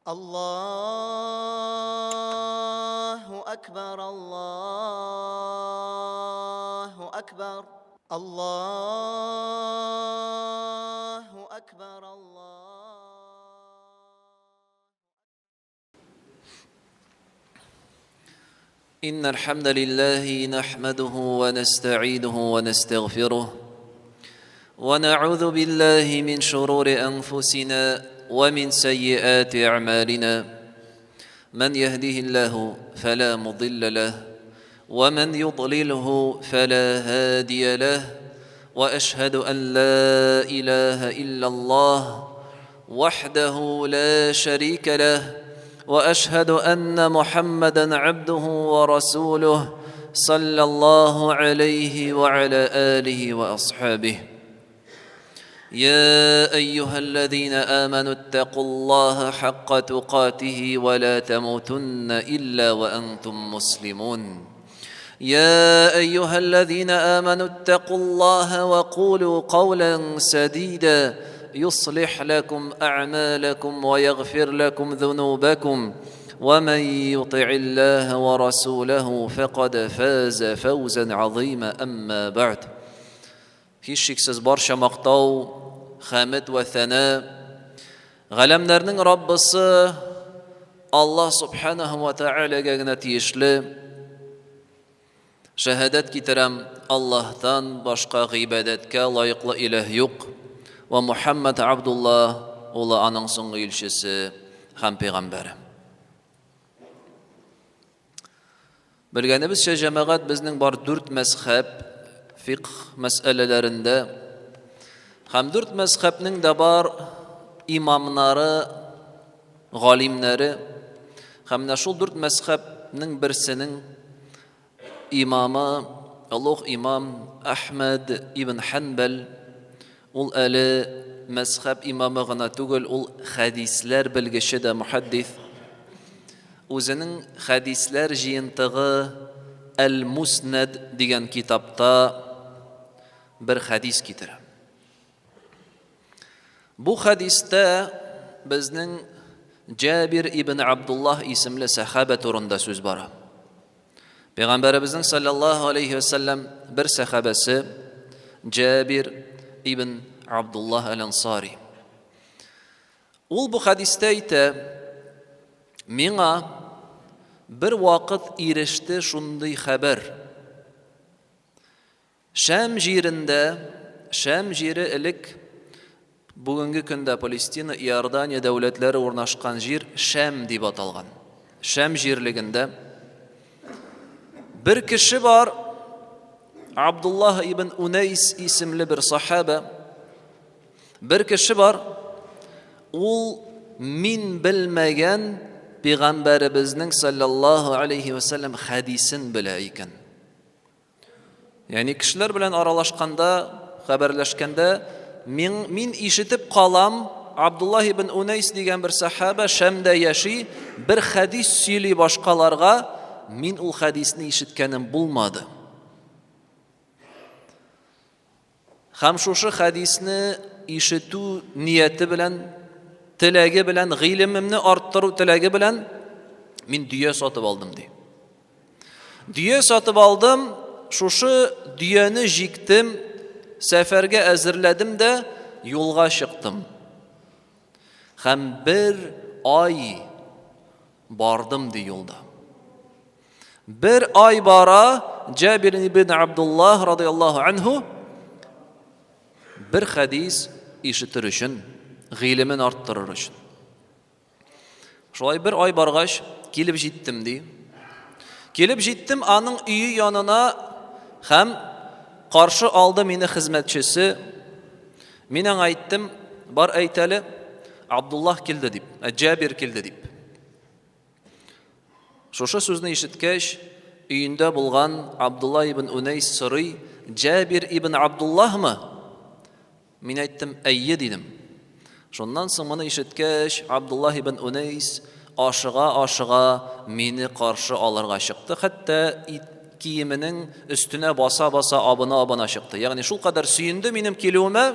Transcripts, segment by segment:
الله أكبر الله أكبر الله أكبر إن الحمد لله نحمده ونستعينه ونستغفره ونعوذ بالله من شرور أنفسنا ومن سيئات أعمالنا من يهده الله فلا مضل له ومن يضلله فلا هادي له وأشهد أن لا إله إلا الله وحده لا شريك له وأشهد أن محمدًا عبده ورسوله صلى الله عليه وعلى آله وأصحابه يا أيها الذين آمنوا اتقوا الله حق تقاته ولا تموتن إلا وأنتم مسلمون يا أيها الذين آمنوا اتقوا الله وقولوا قولا سديدا يصلح لكم أعمالكم ويغفر لكم ذنوبكم ومن يطع الله ورسوله فقد فاز فوزا عظيما أما بعد Hiç şeksiz barşa maqtav, hamd ve thana Galamlarning Rabbisi Allah subhanahu ve ta'alaga gina tiyishli shahadat kitaram Allah'tan başqa ibadatga loyiqli ilah yo'q ve Muhammed Abdullah oğlu anın so'nggi elchisi ham payg'ambari. Bilganimizcha jamoat bizning bor 4 mazhab fiqh masalalarında ham 4 mazhabning da bor imomlari, g'olimlari hamda shu 4 mazhabning birsining imomi ulug' imom Ahmad ibn Hanbal ul ali mazhab imomi g'ina tugul ul hadislar bilgishida muhaddis o'zining hadislar jiyintig'i Al-Musnad degan kitobda bir hadis keltiradi. Bu hadisda bizning Jabir ibn Abdullah ismli sahaba turunda so'z bor. Payg'ambarimizning sallallohu alayhi vasallam bir sahabasi Jabir ibn Abdullah al-Ansari. Bu hadisda aytadi, menga bir vaqt erishdi shunday xabar. Sham jeri ilik bugungi kunda Palestina, Iordaniya davlatlari o'rnashgan yer Sham deb atalgan. Sham jerligida bir kishi bor, Abdullah ibn Unays ismli bir sahaba. Bir kishi bor, min bilmagan Peygamberimizning sallallohu alayhi vasallam hadisin bilar ekan. Ya'ni kishilar bilan aralashganda, xabarlashganda men eshitib qolam, Abdullah ibn Unays degan bir sahaba Shamda yashiy, bir hadis so'yli boshqalarga men u hadisni eshitganim bo'lmadi. Ham shu hadisni eshitu niyati bilan, tilagi bilan, ilmimni orttiruv tilagi bilan men duyo sotib oldim deydi. Duyo sotib oldim, shu duyoni jikdim, safarga azirladim-da yo'lga chiqdim. Ham bir oy bordim de yo'lda. Bir oy bora Jabir ibn Abdullah radhiyallohu anhu bir hadis eshitir uchun, ilmini orttirir uchun. Şolay bir oy borg'ach kelib jetdim dey. Kelib jetdim, aning uyi yonina ham qarshi oldi meni xizmatchisi. Mening aytdim, bor aytali, Abdullah keldi deb, Jabir keldi deb. Şoşa so'zni eshitgach, uyinda bo'lgan Abdullah ibn Unays so'ray, Jabir ibn Abdullahmi? Men aytdim, ayyi dedim. Shundan so'ng meni eshitgach, Abdullah ibn Unays oshiga meni qarshi olirga chiqdi. Hatto kiyimining üstüne basa abına çıktı. Yani şu kadar suyundi benim keluvime,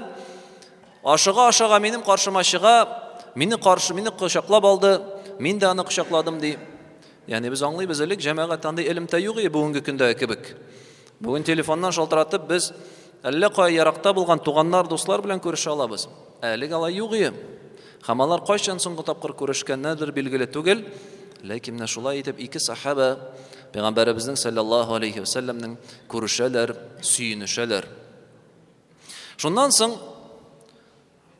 aşağı benim karşıma çığa, meni quchoqlab oldi. Мин дә аны кочакладым ди. Яни без аңлыйбыз элек җәмәгать андый элемтә юк иде бүгенге көндә кебек. Бүген телефоннан шалтыратып без әллә кая яракта булган туганнар, дуслар белән күрешә алабыз. Әлегә алай юк иде. Һәм алар кайчан соңгы тапкыр күрешкәннәдер билгеле түгел. Ләкин менә шулай итеп ике сахаба Пәйгамбәребезнең саллаллаһу алейхи ва сәлләмнең күрешәләр, сөенешәләр. Шуннан соң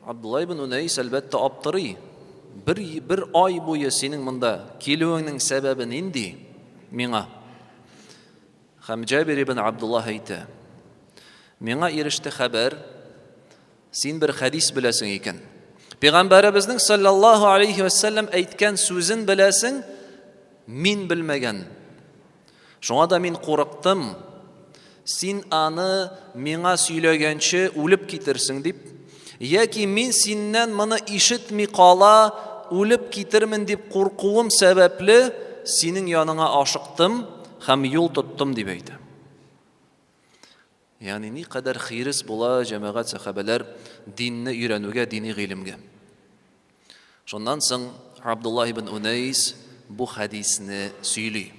Абдулла ибн Унайс әлбәттә аптырый. Бер ай буе синең монда килүеңнең сәбәбе нинди миңа? Һәм Җабир ибн Абдулла әйтә: Миңа иреште хәбәр, син бер хадис беләсең икән. Пәйгамбәребезнең саллаллаһу алейхи ва сәлләм әйткән сүзен беләсең, мин белмәгән. Шуңа да мин курыктым. Син аны миңа сөйләгәнче үлеп китерсең дип, яки мин синнән моны ишетми кала үлеп китермен дип куркуым сәбәпле синең яныңа ашыктым һәм юл тоттым дип әйтә. Яни ни кадәр хирис була җәмәгать сахабалар динне өйрәнүгә, дини гыйлемгә. Шуннан соң Абдулла ибн Унайс бу хадисне сөйли.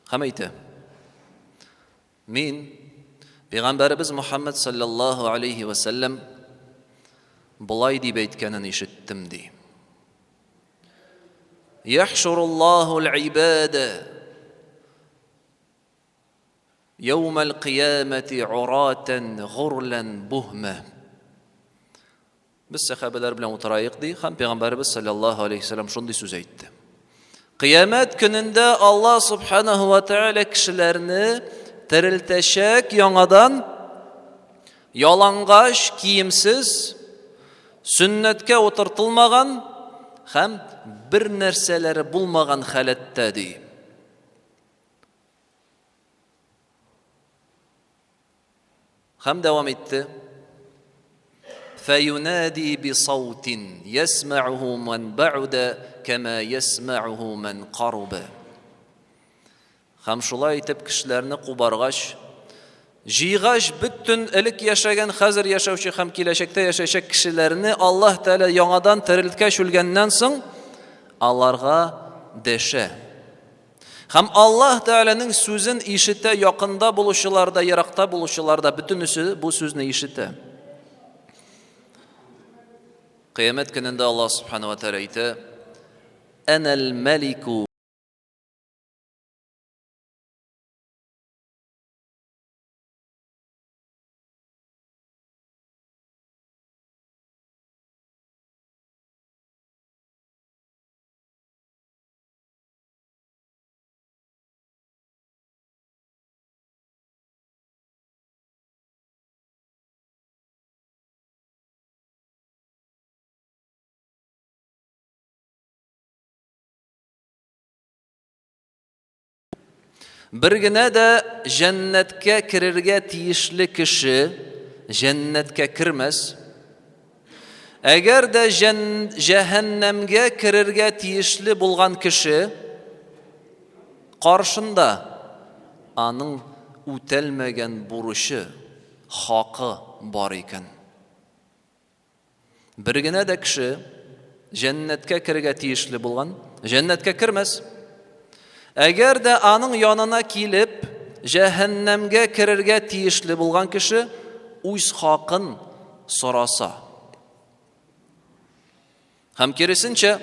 Һәм әйтә: Мин Пәйгамбәребез Мухаммад саллаллаһу алейхи ва сәлләм булай дип әйткәнен ишеттем ди. Яхшуруллаһу ал-ибада يوم القيامة عراة غرلا بهما. Biz sahabeler bilen oturayıq di. Hem Peygamberimiz sallallahu aleyhi ve sellem şunday söz aytdı. Kıyamet gününde Allah subhanahu wa ta'ala kişilerini tirilteşek yanadan yalangaş, kiyimsiz, sünnetke oturtulmagan hem bir nerseleri bulmagan haletте di. Hem devam etti. فَيُنَادِي بِصَوْتٍ يَسْمَعُهُ مَنْ بَعُدَ كَمَا يَسْمَعُهُ مَنْ قَرُبَ. Hem şulay etip kişilerini kubargaş, jiygaş bütün elik yaşayan, hazır yaşavşı hem kileşekte yaşayacak kişilerini Allah Teala yanadan tiriltkeş ülgenden soň Allah'a deşe. Hem Allah Teala'nın sözün işite, yakında buluşularda, yirakta buluşularda bütünüsü bu sözünü işite. Kıyamet gününde Allah subhanahu wa ta'ala aytı: Enel meliku. Bir gine de cennetke kirerge tiyişli kişi cennetke kirmez. Eğer de cehennemge kirerge tiyişli bulgan kişi karşında anın ütelmegen buruşu, hakkı var iken. Bir gine de kişi cennetke kirerge tiyişli bulgan cennetke kirmez. Eğer de anın yanına kilip cehennemge kirerge tiyişli bulgan kişi uyz hakkın sorasa. Hem kirisinçe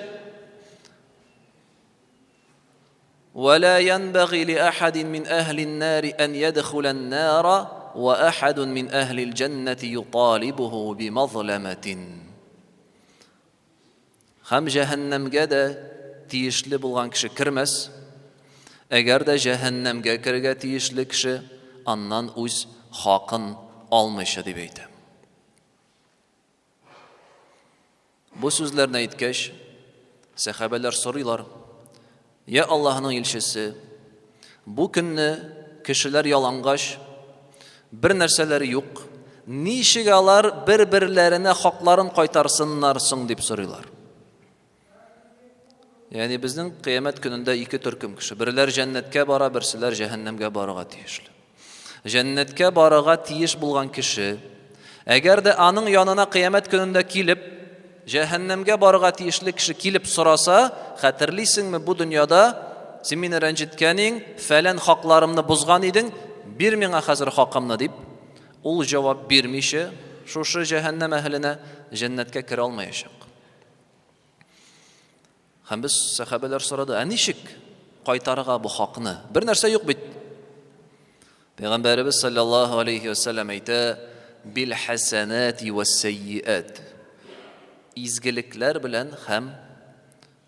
وَلَا يَنْبَغِي لِأَحَدٍ مِنْ أَهْلِ النَّارِ أَنْ يَدْخُلَ النَّارَ وَأَحَدٌ مِنْ أَهْلِ الْجَنَّةِ يُطَالِبُهُ بِمَظْلَمَةٍ. Hem cehennemge de tiyişli bulgan kişi kirmez. Eğer de cehennemge kirge tiyişli kişi andan öz hakkın almışı dip eydi. Bu sözlerine aytkeş, sahabeler soruyorlar: Ya Allah'ın elçisi, bu günni kişiler yalangaş, bir nerseleri yok, nişige alar birbirlerine hakların kaytarsınlar soň dip soruyorlar. Yani bizning kıyamet gününde iki türküm kişi. Birler cennetke bara, birsiler cehennemge baraga tiyişli. Cennetke baraga tiyiş bulgan kişi, eğer de anın yanına kıyamet gününde kilip, җәһәннәмгә барырга тиешле кеше килеп сораса, хәтерлисеңме бу дөньяда син мине рәнҗеткәнең, фәлән хакларымны бузган идең, бир миңа хәзер хакымны дип, ул җавап бирмичә, шушы җәһәннәм әһленә җәннәткә керә алмаячак. Һәм без сахабалар сорады, ничек кайтарырга бу хакны? Бер нәрсә юк бит. Пәйгамбәрбез саллаллаһу алейхи ва саллям әйтә: "Бил хасанати вас сайyiat." Изгелекләр белән һәм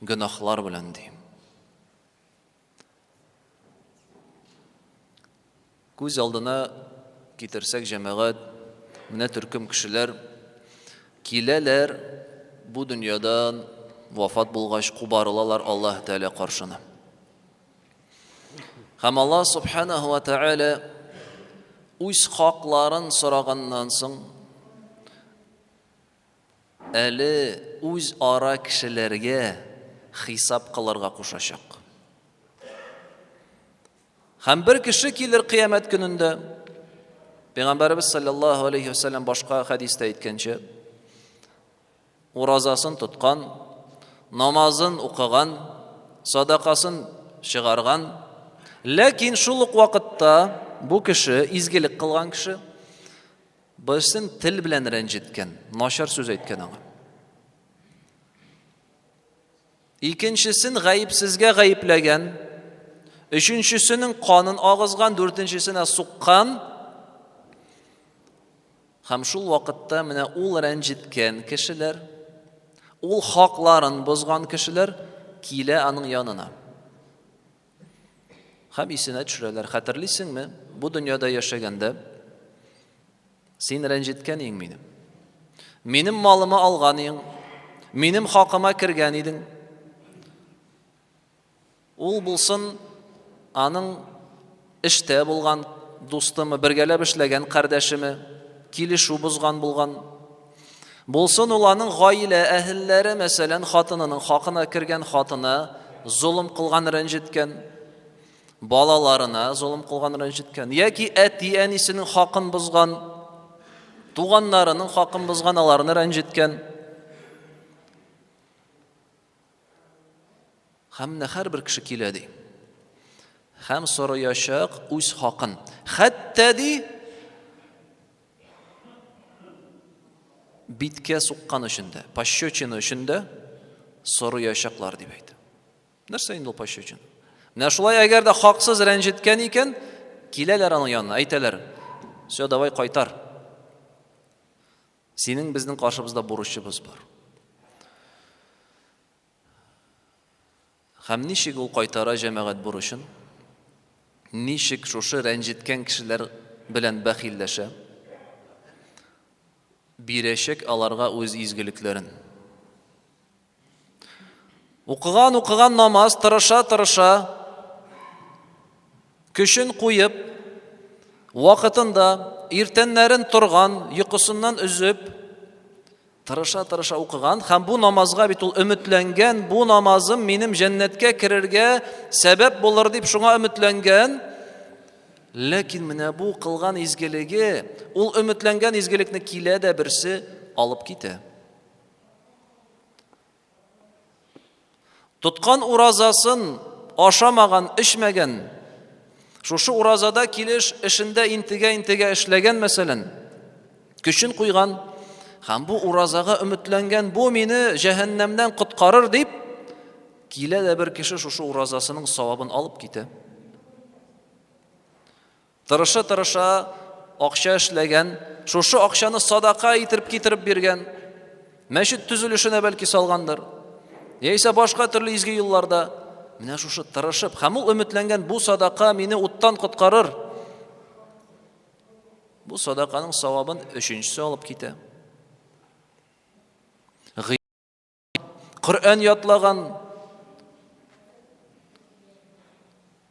гөнаһлар белән ди. Күз алдына китерсәк җәмәгать, менә төркем кешеләр киләләр бу дөньядан вафат булгач кубарылалар Аллаһ Тәала каршына. Һәм Аллаһ субханаһу ва тәала үз хакларын сораганнан соң әле үз ара кешеләргә хисап кылырга кушачак. Һәм бер кеше килер кыямәт көнендә, Пәйгамбәрбез саллаллаһу алейхи ва саллям башка хадистә әйткәнчә, уразасын тоткан, намазын укыган, садакасын чыгарган, ләкин шул ук вакытта бу кеше, изгелек кылган кеше, берсен тел белән рәнҗеткән, начар сүз әйткән аңа. Икенчесен гаепсезгә гаепләгән, өченчесенең канын агызган, дүртенчесенә суккан. Һәм шул вакытта менә ул рәнҗеткән кешеләр, ул хакларын бозган кешеләр килә аның янына. Һәм исенә төшерәләр, хәтерлисеңме, бу дөньяда яшәгәндә син рәнҗеткән идең мине. Минем малымы алган идең, минем хакыма кергән идең. Ул булсын аның эштә булган дустымы, бергәләп эшләгән кардәшеме, килешү бозган булган. Булсын ул аның гаилә әһелләре, мәсәлән, хатынының хакына кергән, хатына зулым кылган, рәнҗеткән, балаларына зулым кылган, рәнҗеткән, яки әти әнисенең хакын бозган, туганнарының хакын бозган, аларны рәнҗеткән. Һәм һәр бер кеше килә ди. Һәм сораячак үз хакын. Хәтта ди биткә суккан өчендә, пощечина өчендә сораячаклар дип әйтә. Нәрсә инде ул пощечина? Менә шулай әгәр дә хаксыз рәнҗеткән икән, киләләр аның янына, әйтәләр: "Всё, давай кайтар. Синең безнең каршыбызда бурычыбыз бар." Һәм ничек ул кайтара җәмәгать бурычын? Ничек шушы рәнҗеткән кешеләр белән бәхилләшә? Бирәчәк аларга үз изгелекләрен. Укыган намаз, тырыша, көчен куеп, вакытында иртәннәрен торган, йокысыннан үзеп, тырыша укыган, һәм бу намазга бит ул өметләнгән, бу намазым минем җәннәткә керергә сәбәп булыр дип шуңа өметләнгән. Ләкин менә бу кылган изгелеге, ул өметләнгән изгелекне килә дә берсе алып китә. Тоткан уразасын ашамаган, эчмәгән, шушы уразада килеш эшендә интегә эшләгән, мәсәлән, көчен куйган, һәм бу уразага өметләнгән, бу мине җәһәннәмнән коткарыр дип, килә дә бер кеше шушы уразасының савабын алып китә. Тырыша акча эшләгән, шушы акчаны садака итеп китереп биргән, мәчет төзелешенә бәлки салгандыр, яисә башка төрле изге юлларда, менә шушы тырышып, һәм ул өметләнгән, бу садака мине уттан коткарыр. Бу садаканың савабын өченчесе алып китә. Коръән ятлаган,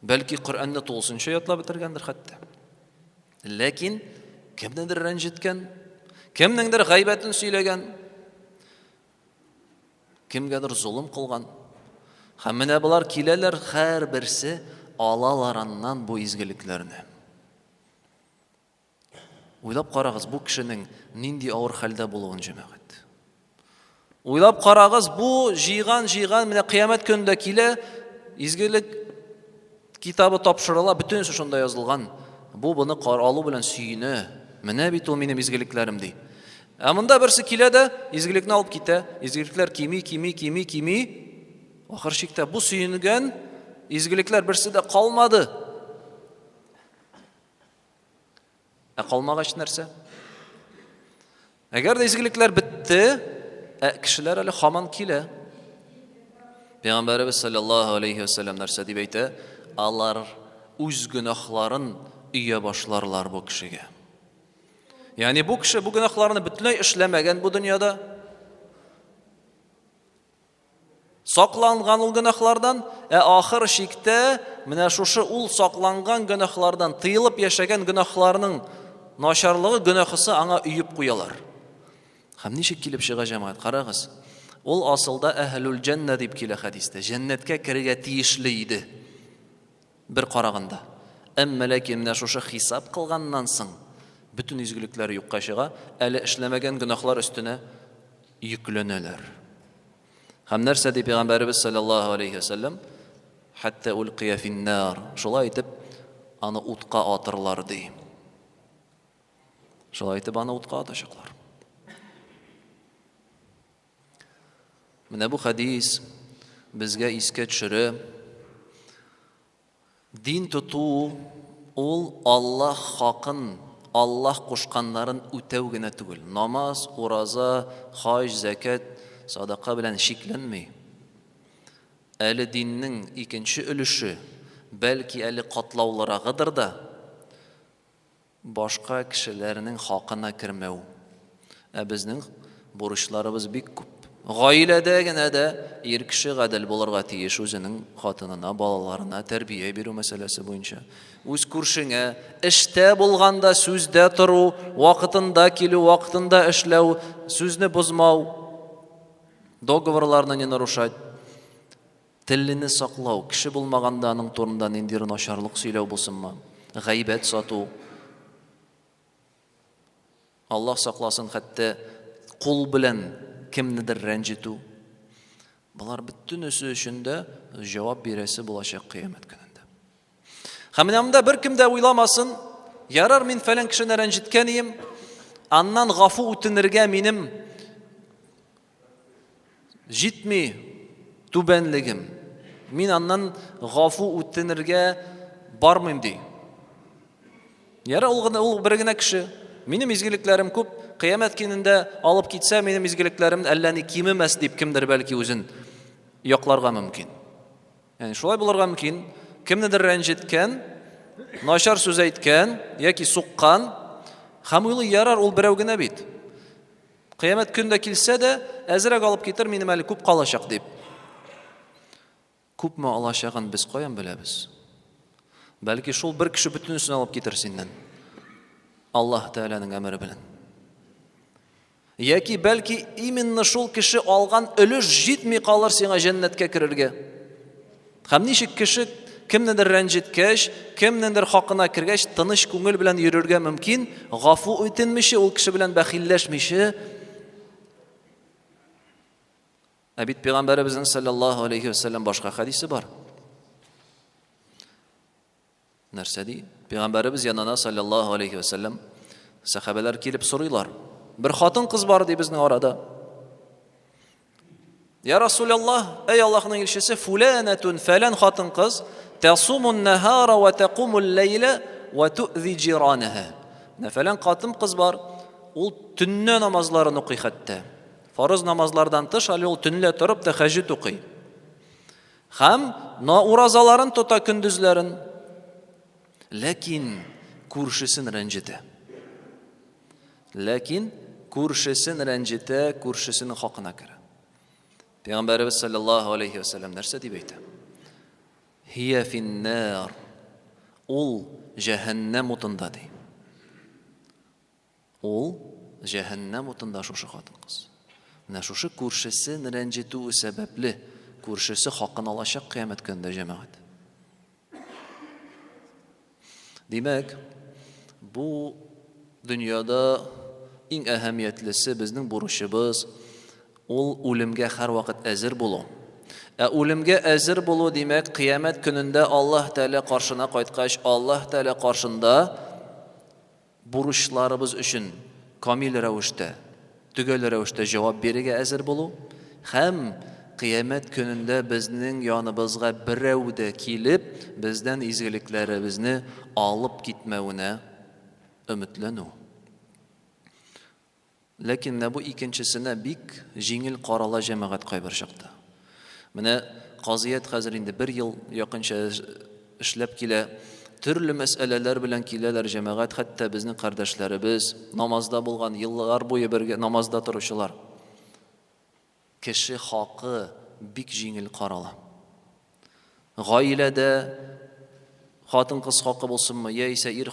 бәлки Коръәнне тулысынча ятлап бетергәндер хәтта. Ләкин кемнедер рәнҗеткән, кемнеңдер гайбәтен сөйләгән, кемгәдер зулым кылган. Һәм менә булар киләләр, һәр берсе алалар аннан бу изгелекләрне. Уйлап карагыз, бу кешенең нинди авыр хәлдә булуын, җәмәгать. Уйлап карагыз, бу җыйган менә кыямәт көндә килә, изгелек китабы тапшырыла, бөтенсе шунда язылган. Бу буны каралу белән сөйенә. Менә бит ул минем изгелекләрем ди. Ә монда берсе килә дә изгелекне алып китә. Изгелекләр кими. Ахыр чиктә бу сөйенгән изгелекләр берсе дә калмады. Ә калмагач нәрсә? Әгәр дә изгелекләр бетте, кешеләр әле һаман килә. Пәйгамбәрбез саллаллаһу алейхи ва саллям нәрсә дип әйтә? Алар үз гөнаһларын өйә башларлар бу кешегә. Ягъни бу кеше бу гөнаһларны бөтенләй эшләмәгән бу дөньяда. Сакланган ул гөнаһлардан, ахыр чиктә менә шушы ул сакланган гөнаһлардан тыелып яшәгән гөнаһларның начарлыгы гөнаһысы аңа өйеп куялар. Һәм ничек килеп чыга җәмәгать? Карагыз. Ул асылда әһлүл җәннә дип килә хәдистә. Җәннәткә керергә тиешле иде. Бер караганда. Әмма ләкин менә шушы хисап кылганнан соң bütün изгелекләр юкка чыга, әле эшләмәгән гөнаһлар өстенә йөкләнәләр. Һәм нәрсә дип Пәйгамбәрбез саллаллаһу алейхи ва саллям? Хәтта улқия фин-нар. Шулай итеп аны утка атырлар ди. Шулай итеп аны утка атачаклар. Менә бу хадис безгә искә төшерә. Дин тоту ул Аллаһ хакын, Аллаһ кушканнарын үтәү генә түгел. Намаз, ураза, хаҗ, закат, садака белән шикләнми. Әле диннең икенче өлеше, бәлки әле катлаулырагыдыр да, башка кешеләрнең хакына кермәү. Безнең бурычларыбыз бик күп. Гаиләдә генә дә ир кеше гадел булырга тиеш үзенең хатынына, балаларына тәрбия бирү мәсьәләсе буенча. Үз күршеңә эштә булганда сүздә тору, вакытында килү, вакытында эшләү, сүзне бозмау, договорларны не нарушать, телне саклау, кеше булмаганда аның турында ниндидер начарлык сөйләү булсынмы, гайбәт сату. Аллаһ сакласын, хәтта кул белән кемнедер рәнҗетү. Булар бөтенесе өчен дә җавап бирәсе булачак кыямәт көнендә. Һәм монда беркем дә уйламасын, ярар мин фәлән кешене рәнҗеткән идем, аннан гафу үтенергә минем җитми түбәнлегем. Мин аннан гафу үтенергә бармыйм ди. Ярар ул бер генә кеше. Минем изгелекләрем күп, кыямәт көнендә алып китсә, минем изгелекләрем әллә ни кимемәс дип кемдер бәлки үзен якларга мөмкин. Ягъни шулай булырга мөмкин. Кемнедер рәнҗеткән, начар сүз әйткән яки суккан, һәм уйлый, ярар ул берәү генә бит. Кыямәт көндә килсә дә, әзрәк алып китер, минем әле күп калачак дип. Күпме алачагын без каян беләбез? Бәлки шул бер кеше бөтенесен алып китер синнән. Аллаһ Тәгаләнең әмере белән. Яки бәлки именно шул кеше алган өлеш җитми калыр сиңа җәннәткә керергә. Һәм ничек кеше кемнедер рәнҗеткәч, кемнедер хакына кергәч, тыныч күңел белән йөрергә мөмкин, гафу үтенмичә, ул кеше белән бәхилләшмичә. Бит Пәйгамбәрбезнең саллаллаһу алейхи ва саллям башка хадисе бар. Нәрсә ди? Пәйгамбәрбез янына саллаллаһу алейхи ва саллям сахабалар килеп сорыйлар. Бер хатын кыз бар ди безнең арада. Я Расулаллаһ, эй Аллаһның илчесе, фуланатун фалан хатын кыз тасумун нахара ва тaqumul лейла ва ту'зи җиранаха. Фалан хатын кыз бар, ул төнне намазларын укый хәтта. Фарыз намазлардан тыш, али ул төнлә торып тәһаҗҗүд укый. Һәм уразаларын тота көндезләрен. Ләкин күршесен рәнҗетә. Күршесенең хакына керә. Пәйгамбәрбез саллаллаһу алейхи ва саллям нәрсә дип әйтә? Хия фин-нар. Ул җәһәннәм утында ди. Ул җәһәннәм утында шушы хатын кыз. Менә шушы күршесен рәнҗетү сәбәпле күршесе хакын алачак кыямәт көндә җәмәгать. Димәк, бу дөньяда иң әһәмиятлесе безнең бурычыбыз ул үлемгә һәрвакыт әзер булу. Үлемгә әзер булу димәк, кыямәт көнендә Аллаһ Тәгалә каршына кайткач, Аллаһ Тәгалә каршында бурычларыбыз өчен камил рәвештә, төгәл рәвештә җавап бирергә әзер булу һәм кыямәт көнендә безнең яныбызга берәү дә килеп, бездән изгелекләребезне алып китмәвенә өметләнү. Ләкин бу икенчесенә бик җиңел карала җәмәгать кайбер чакта. Менә казыят хәзер инде 1 ел якынча эшләп килә, төрле мәсьәләләр белән киләләр җәмәгать, хәтта безнең кардәшләребез, намазда булган, еллар буе бергә намазда торучылар. Кеше хакы бик җиңел карала. Гаиләдә хатын-кыз хакы булсынмы, яисә ир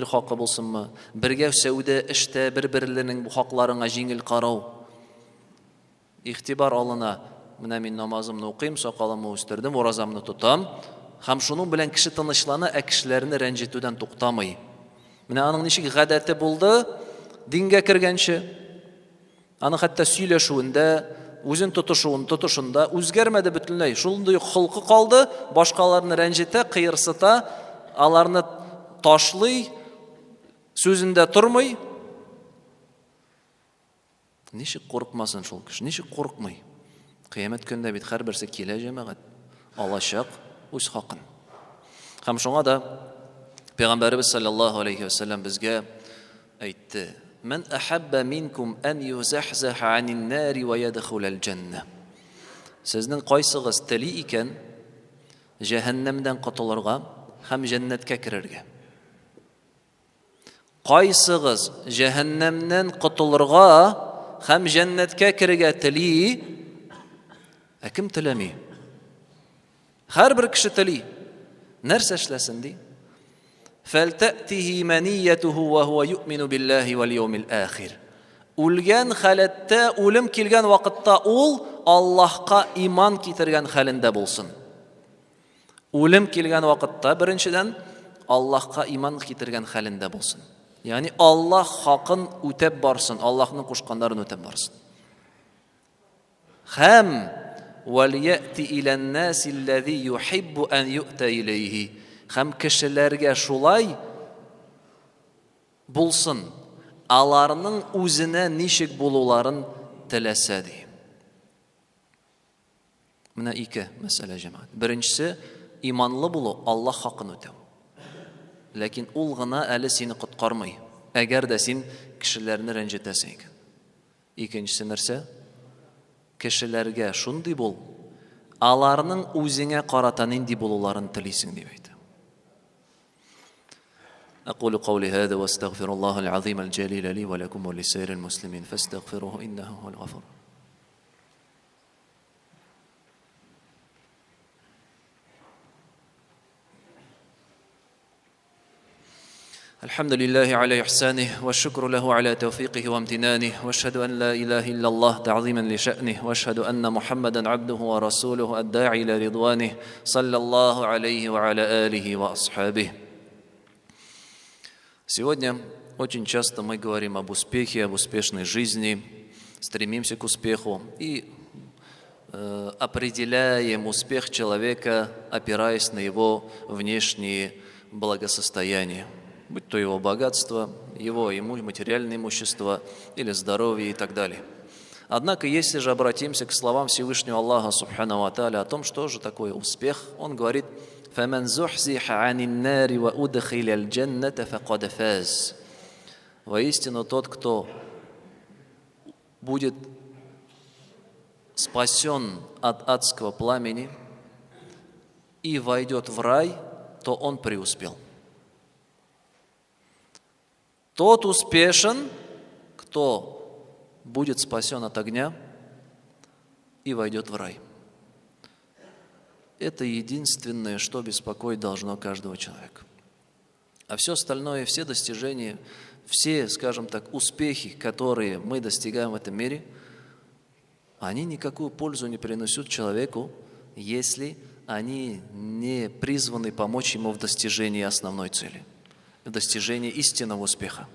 хакы булсынмы, бергә сәүдә эштә бер-берләренең бу хакларына җиңел карау игътибар алына. Менә мин намазымны укыйм, сакалымны үстердем, уразамны тотам, һәм шуның белән кеше тынычлана, кешеләрне рәнҗетүдән туктамый. Менә аның ничек гадәте булды, дингә кергәнче, аны хәтта сөйләшүендә, үзен тотышында үзгәрмәде бөтенләй. Шундый холкы калды, башкаларны рәнҗетә, кыерсыта, аларны ташлый, сүзендә тормый. Ничек курыкмасын шул кеше? Ничек курыкмый? Кыямәт көндә бит һәрберсе килә җәмәгать, алачак үз хакын. Һәм шуңа да Пәйгамбәрбез саллаллаһу алейхи ва саллям безгә әйтте: "Мен ахабба минкум ан юзахзаха анин нари ва ядхулал джанна." Сезнең кайсыгыз тели икән җәһәннәмдән котылырга һәм җәннәткә керергә? Кайсыгыз җәһәннәмнән котылырга һәм җәннәткә керергә тели? Кем теләми? Һәрбер кеше тели. Нәрсә эшләсен ди? فَلْتَأْتِهِ مَنِيَّتُهُ وَهُوَ يُؤْمِنُ بِاللَّهِ وَالْيَوْمِ الْآخِرِ. Үлгән халәттә, үлем килгән вакытта ул Аллаһка иман китергән хәлендә булсын. Үлем килгән вакытта беренчедән Аллаһка иман китергән хәлендә булсын. Ягъни Аллаһ хакын үтәп барсын, Аллаһның кушканнарын үтәп барсын. Һәм وَلْيَأْتِ إِلَى النَّاسِ الَّذِي يُحِبُّ أَنْ يُؤْتَ إِلَيْهِ. Һәм кешеләргә шулай булсын, аларның үзенә ничек булуларын теләсә ди. Менә ике мәсьәлә җәмәгать. Беренчесе, иманлы булу, Аллаһ хакын үтәү. Ләкин ул гына әле сине коткармый, әгәр дә син кешеләрне рәнҗетәсең икән. Икенчесе нәрсә? Кешеләргә шундый бул, аларның үзеңә карата нинди булуларын телисең дип әйтә. أقول قولي هذا واستغفر الله العظيم الجليل لي ولكم ولسائر المسلمين فاستغفروه إنه هو الغفور. الحمد لله على إحسانه والشكر له على توفيقه وامتنانه واشهد أن لا إله إلا الله تعظيما لشأنه واشهد أن محمدا عبده ورسوله الداعي إلى رضوانه صلى الله عليه وعلى آله وأصحابه. Сегодня очень часто мы говорим об успехе, об успешной жизни, стремимся к успеху и определяем успех человека, опираясь на его внешние благосостояния, будь то его богатство, его материальное имущество или здоровье и так далее. Однако, если же обратимся к словам Всевышнего Аллаха Субхану ва Тааля о том, что же такое успех, он говорит: فَمَنْ زُحْزِحَ عَنِ النَّارِ وَأُدْخِلَ الْجَنَّةَ فَقَدْ فَازَ. Воистину, тот, кто будет спасен от адского пламени и войдет в рай, то он преуспел. Тот успешен, кто будет спасен от огня и войдет в рай. Это единственное, что беспокоить должно каждого человека. А все остальное, все достижения, все, скажем так, успехи, которые мы достигаем в этом мире, они никакую пользу не принесут человеку, если они не призваны помочь ему в достижении основной цели, в достижении истинного успеха.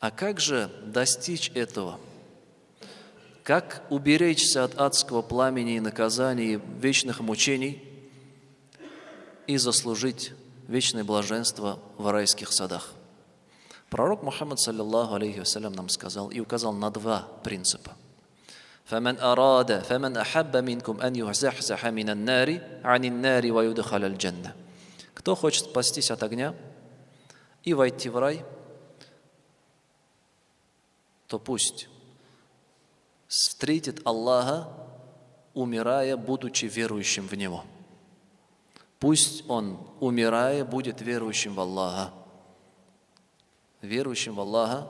А как же достичь этого? как уберечься от адского пламени и наказаний, вечных мучений и заслужить вечное блаженство в райских садах. Пророк Мухаммад, саллиллаху алейхи вассалям, нам сказал и указал на два принципа. فمن أحب منكم أن يزحزح من النار عن النار ويدخل الجنة. Кто хочет спастись от огня и войти в рай, то пусть встретит Аллаха, умирая, будучи верующим в Него. Пусть он, умирая, будет верующим в Аллаха. Верующим в Аллаха,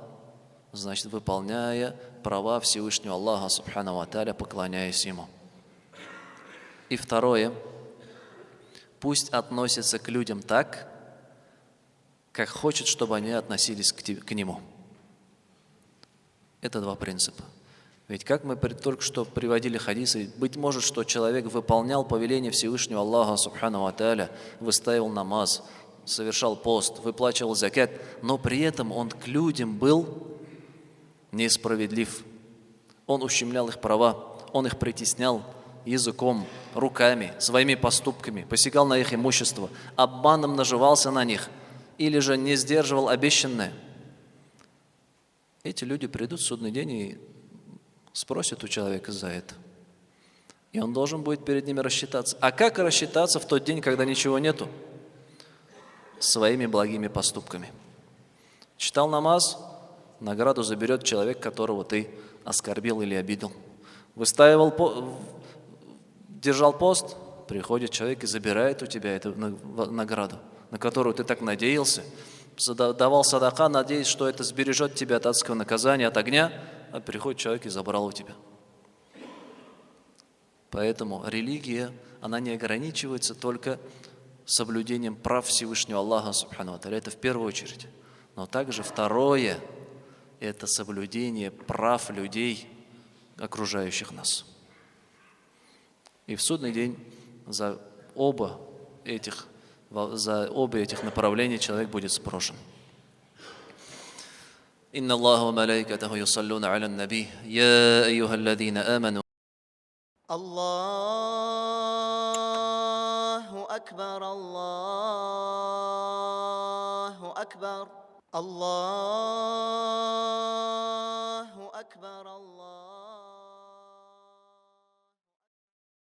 значит, выполняя права Всевышнего Аллаха, субхану ва тааля, поклоняясь Ему. И второе, пусть относится к людям так, как хочет, чтобы они относились к Нему. Это два принципа. Ведь как мы только что приводили хадисы, быть может, что человек выполнял повеление Всевышнего Аллаха, субхану ва тааля, выстаивал намаз, совершал пост, выплачивал закат, но при этом он к людям был несправедлив. Он ущемлял их права, он их притеснял языком, руками, своими поступками, посягал на их имущество, обманом наживался на них или же не сдерживал обещанное. Эти люди придут в судный день и спросят у человека за это. И он должен будет перед ними рассчитаться. А как рассчитаться в тот день, когда ничего нету? Своими благими поступками. Читал намаз, награду заберет человек, которого ты оскорбил или обидел. Держал пост, приходит человек и забирает у тебя эту награду, на которую ты так надеялся. Давал садака, надеясь, что это сбережет тебя от адского наказания, от огня, а приходит человек и забрал у тебя. Поэтому религия, она не ограничивается только соблюдением прав Всевышнего Аллаха, субхану ва тааля. Это в первую очередь. Но также второе – это соблюдение прав людей, окружающих нас. И в судный день за оба этих направлений человек будет спрошен. إن الله وملائكته يصلون على النبي يا أيها الذين آمنوا الله أكبر الله أكبر الله